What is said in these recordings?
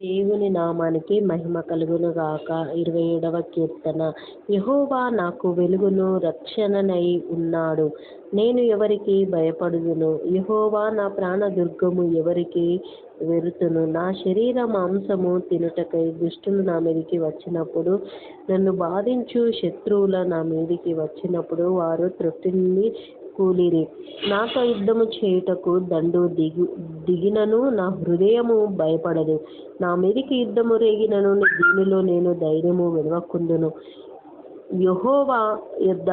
దేవుని నామానికి మహిమ కలుగును గాక. 27వ కీర్తన. యెహోవా నాకు వెలుగును రక్షణనై ఉన్నాడు. నేను ఎవరికి భయపడుదును? యెహోవా నా ప్రాణదుర్గము, ఎవరికి వెరుతును? నా శరీర మాంసము తినుటకై దుష్టులు నా మీదికి వచ్చినప్పుడు, నన్ను బాధించు శత్రువుల నా మీదికి వచ్చినప్పుడు, వారు త్రొట్టిల్లి కూలిరి. నాతో యుద్ధము చేయుటకు దండు దిగినను నా హృదయము భయపడదు. నా మీదికి యుద్ధము రేగినను దీనిలో నేను ధైర్యము విడవకుందును. యెహోవా యొద్ద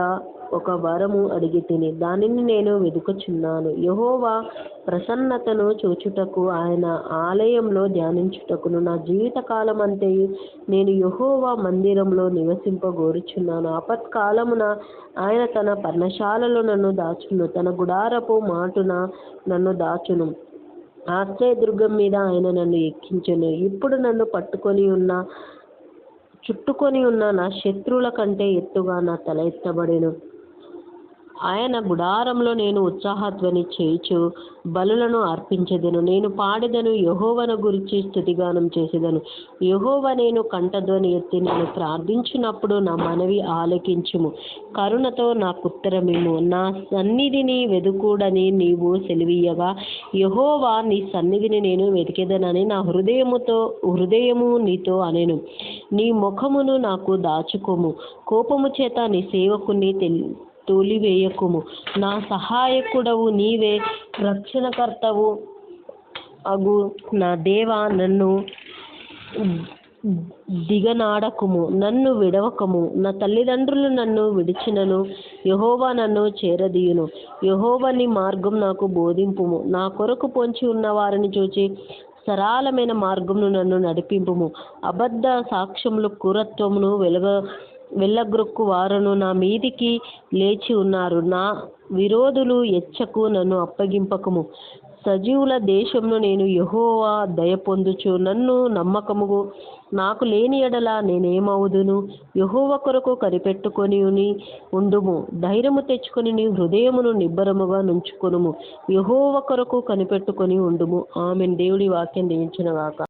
ఒక వరము అడిగితిని, దానిని నేను వెదుకుచున్నాను. యెహోవా ప్రసన్నతను చూచుటకు, ఆయన ఆలయంలో ధ్యానించుటకును నా జీవితకాలమంతయు నేను యెహోవా మందిరంలో నివసింపగోరుచున్నాను. ఆపత్కాలమున ఆయన తన పర్ణశాలలో నన్ను దాచును, తన గుడారపు మాటున నన్ను దాచును. ఆశ్రయదుర్గం మీద ఆయన నన్ను ఎక్కించును. ఇప్పుడు నన్ను చుట్టుకొని ఉన్న నా శత్రువుల కంటే ఎత్తుగా నా తల ఎత్తబడెను. ఆయన గుడారంలో నేను ఉత్సాహధ్వని చేయుచు బలులను అర్పించెదను. నేను పాడెదను, యెహోవాను గురించి స్తుతిగానం చేసెదను. యెహోవా, నేను కంఠధ్వని ఎత్తి నేను ప్రార్థించినప్పుడు నా మనవి ఆలకించుము. కరుణతో నాకుత్తరమిమ్ము. నా సన్నిధిని వెదుకుడని నీవు సెలవీయగా, యెహోవా, నీ సన్నిధిని నేను వెతికెదనని నా హృదయము నీతో అనెను. నీ ముఖమును నాకు దాచుకోము. కోపము చేత నీ సేవకుని తోలివేయకుము. నా సహాయకుడవు నీవే, రక్షణకర్తవు అగు నా దేవా, నన్ను దిగనాడకుము, నన్ను విడవకము. నా తల్లిదండ్రులు నన్ను విడిచినను యెహోవా నన్ను చేరదీయును. యెహోవా, నీ మార్గం నాకు బోధింపుము. నా కొరకు పొంచి ఉన్న వారిని చూచి సరళమైన మార్గమును నన్ను నడిపింపుము. అబద్ధ సాక్ష్యములు క్రూరత్వమును వెళ్ళగ్రొక్కు వారును నా మీదికి లేచి ఉన్నారు. నా విరోధులు ఎచ్చకు నన్ను అప్పగింపకము. సజీవుల దేశంలో నేను యెహోవా దయ పొందుచు నన్ను నమ్మకము నాకు లేని ఎడల నేనేమవుదును? యెహోవా కొరకు కనిపెట్టుకొని ఉండుము. ధైర్యము తెచ్చుకొని నీ హృదయమును నిబ్బరముగా నుంచుకొనుము. యెహోవా కొరకు కనిపెట్టుకొని ఉండుము. ఆమేన్. దేవుడి వాక్యం దీవించును గాక.